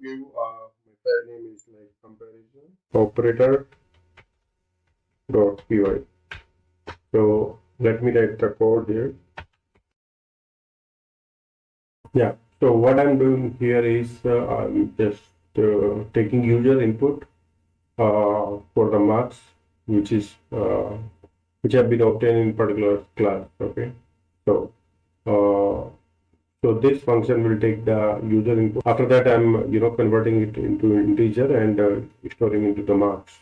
give my file name is like comparison operator dot py. So let me write the code here. Yeah. So what I'm doing here is I'm just taking user input for the marks which is which have been obtained in particular class. Okay. So uh, so this function will take the user input. After that, I'm converting it into integer and storing into the marks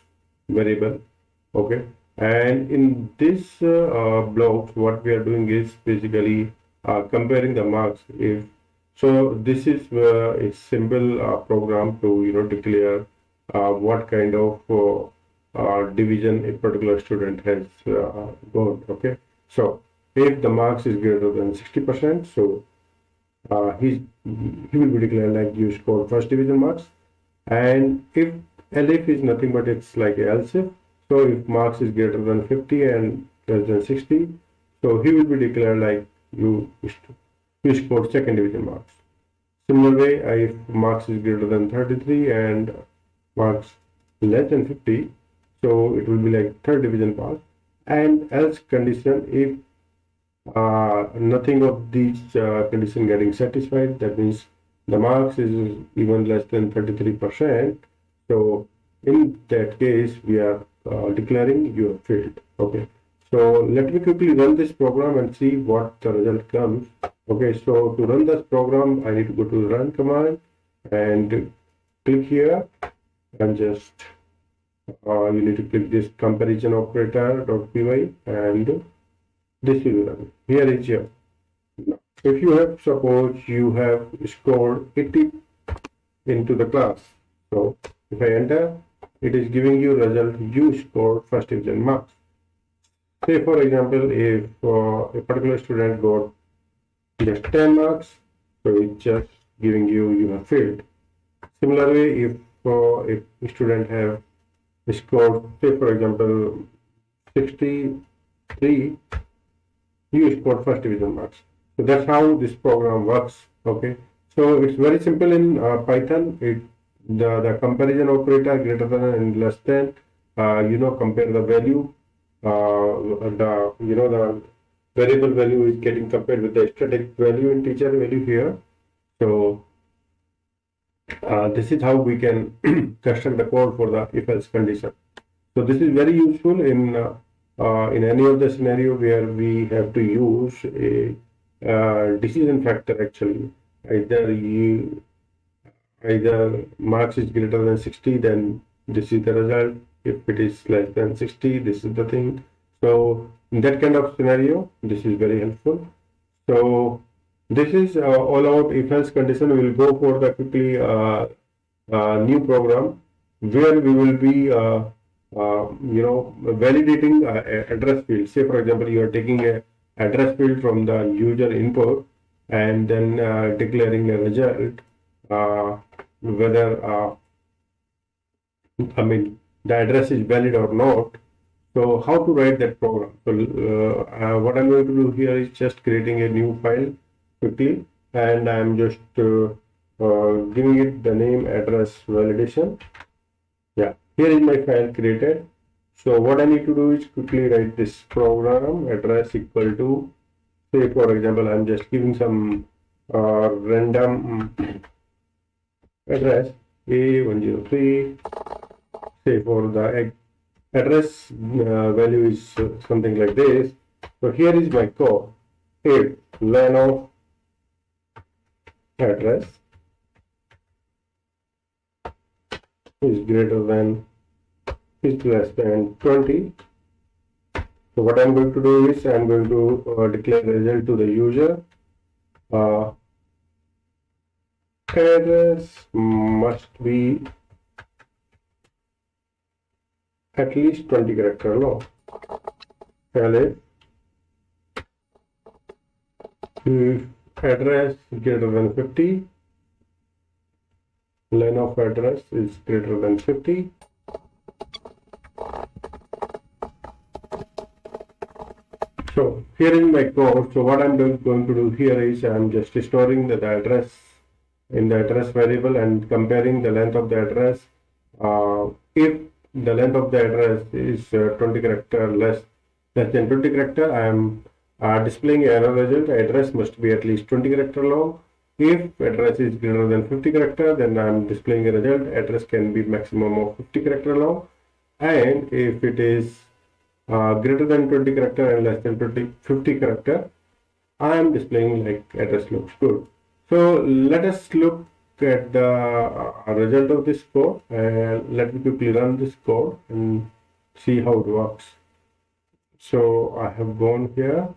variable. Okay. And in this blocks, what we are doing is basically comparing the marks. If so, this is a simple program to declare what kind of division a particular student has got. Okay. So if the marks is greater than 60%, so he will be declared like you scored first division marks. And if elif is nothing but it's like else if, so if marks is greater than 50 and less than 60, so he will be declared like you scored second division marks. Similar way, if marks is greater than 33 and marks less than 50, so it will be like third division pass. And else condition, if nothing of these condition getting satisfied, that means the marks is even less than 33%. So in that case, we are declaring you have failed. Okay. So let me quickly run this program and see what the result comes. Okay. So to run this program, I need to go to the run command and click here and just you need to click this comparison operator.py and this will run. Here is your. Now, if you have, suppose you have scored 80 into the class. So if I enter, it is giving you result you scored first division marks. Say for example, if a particular student got just 10 marks, so it's just giving you have failed. Similarly, if a student have scored, say for example, 63, you scored first division marks. So that's how this program works. Okay. So it's very simple in Python. The comparison operator greater than and less than, compare the value. The variable value is getting compared with the static value and teacher value here. So this is how we can construct the code for the if-else condition. So this is very useful in any of the scenario where we have to use a decision factor. Actually, either marks is greater than 60, then this is the result. If it is less than 60, this is the thing. So in that kind of scenario, this is very helpful. So this is all about if-else condition. We will go for the quickly new program where we will be validating address field. Say for example, you are taking a address field from the user input and then declaring a result whether the address is valid or not. So how to write that program? So what I'm going to do here is just creating a new file quickly, and I'm just giving it the name address validation. Yeah, here is my file created. So what I need to do is quickly write this program address equal to, say for example, I'm just giving some random address A103. Say for the address value is something like this. So here is my code. If len of address is greater than is less than 20. So what I'm going to do is I'm going to declare the result to the user. Address must be at least 20 character long. If address greater than 50, len of address is greater than 50. So here is my code. So what I'm going to do here is I'm just storing the address in the address variable and comparing the length of the address. If the length of the address is 20 character less than 20 character, I am displaying error result. Address must be at least 20 character long. If address is greater than 50 character, then I am displaying a result. Address can be maximum of 50 character long. And if it is greater than 20 character and less than 50 character, I am displaying like address looks good. So let us look at the result of this code, and let me quickly run this code and see how it works. So I have gone here.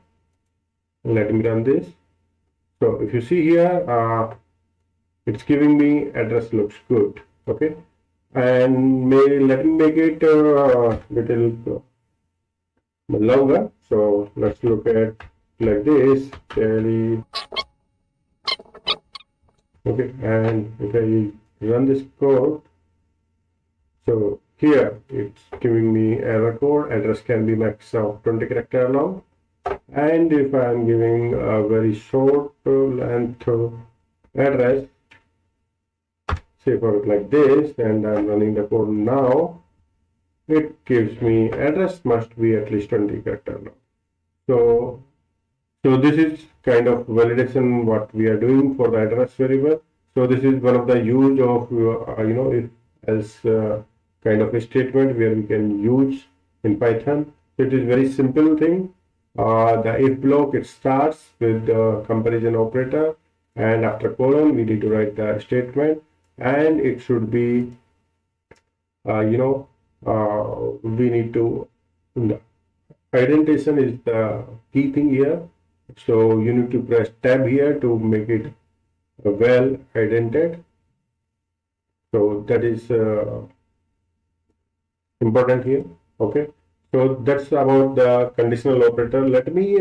Let me run this. So if you see here, it's giving me address looks good. Okay, and let me make it little longer. So let's look at like this. Okay, and if I run this code, so here it's giving me error code. Address can be max of 20 character long, and if I am giving a very short length address, say for it like this, and I'm running the code now, it gives me address must be at least 20 character long. So this is kind of validation what we are doing for the address variable. So this is one of the use of if as kind of a statement where we can use in Python. It is very simple thing. The if block, it starts with the comparison operator, and after colon we need to write the statement, and it should be we need to, the indentation is the key thing here. So you need to press tab here to make it well indented. So that is important here. Okay, so that's about the conditional operator. Let me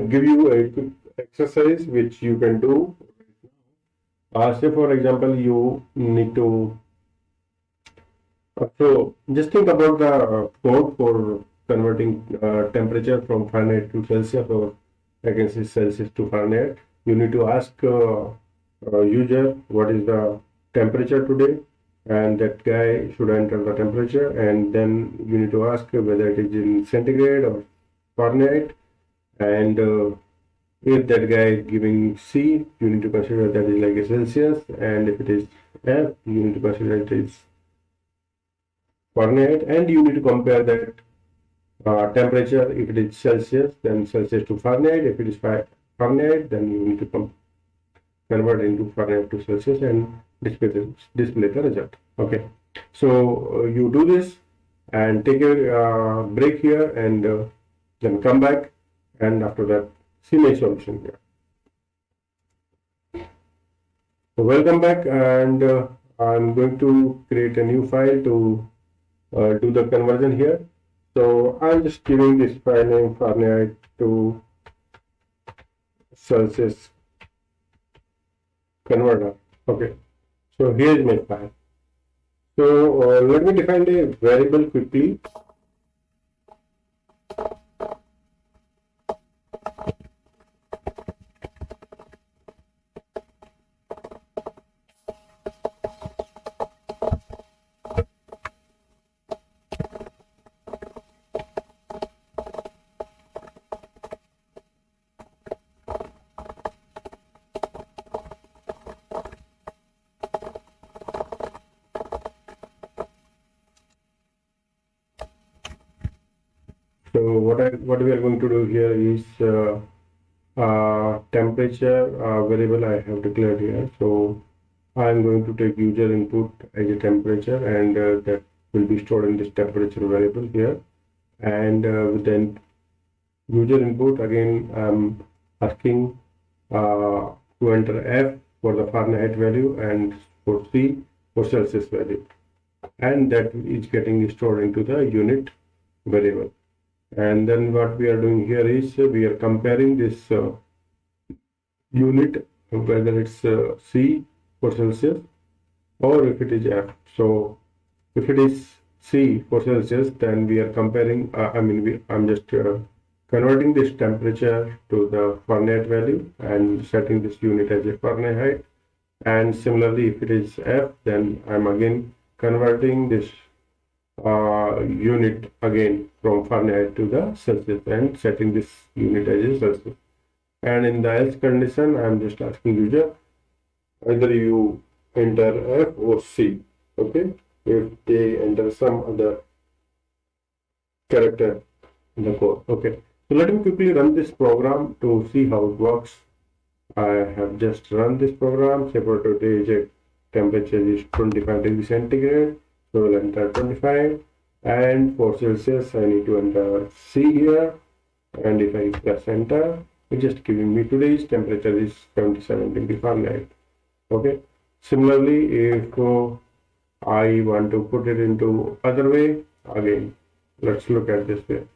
give you a quick exercise which you can do. Say for example, you need to so just think about the code for converting temperature from Fahrenheit to Celsius, or I can say Celsius to Fahrenheit. You need to ask user what is the temperature today, and that guy should enter the temperature, and then you need to ask whether it is in centigrade or Fahrenheit, and if that guy is giving C, you need to consider that is like a Celsius, and if it is F, you need to consider it is Fahrenheit, and you need to compare that temperature. If it is Celsius, then Celsius to Fahrenheit. If it is Fahrenheit, then you need to convert into Fahrenheit to Celsius and display the result. Okay, so you do this and take a break here, and then come back, and after that see my solution here. So welcome back, and I'm going to create a new file to do the conversion here. So I'm just giving this file name Fahrenheit to Celsius converter. Okay, so here is my file. So let me define a variable quickly. So what we are going to do here is temperature variable I have declared here. So I am going to take user input as a temperature, and that will be stored in this temperature variable here. And with the user input, again I'm asking to enter F for the Fahrenheit value and for C for Celsius value, and that is getting stored into the unit variable. And then what we are doing here is we are comparing this unit, whether it's C for Celsius or if it is F. So if it is C for Celsius, then we are comparing, I'm just converting this temperature to the Fahrenheit value and setting this unit as a Fahrenheit. And similarly, if it is F, then I'm again converting this unit again from Fahrenheit to the Celsius and setting this unit as a Celsius. And in the else condition, I'm just asking user either you enter F or C. Okay, if they enter some other character in the code. Okay, so let me quickly run this program to see how it works. I have just run this program. Say for today's temperature is 25 degrees centigrade, so we'll enter 25, and for Celsius I need to enter C here, and if I press enter, it's just giving me today's temperature is 77 degrees Fahrenheit. Okay, similarly, if I want to put it into other way, again let's look at this way.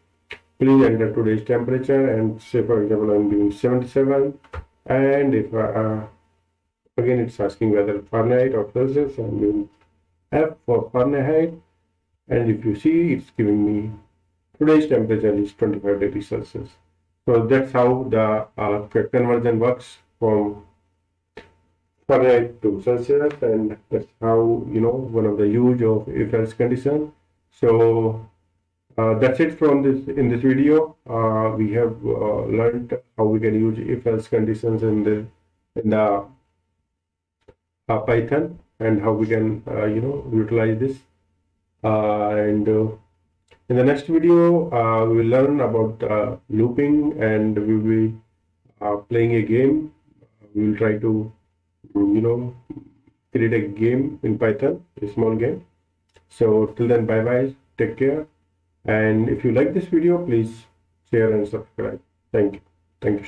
Please enter today's temperature, and say for example I'm doing 77, and if again it's asking whether Fahrenheit or Celsius, I'm doing F for Fahrenheit, and if you see it's giving me today's temperature is 25 degrees Celsius. So that's how the conversion works from Fahrenheit to Celsius, and that's how one of the use of if-else condition. So that's it from this in this video. We have learned how we can use if-else conditions in the Python, and how we can utilize this. And in the next video, we will learn about looping, and we will be playing a game. We will try to create a game in Python, a small game. So till then, bye bye, take care. And if you like this video, please share and subscribe. Thank you.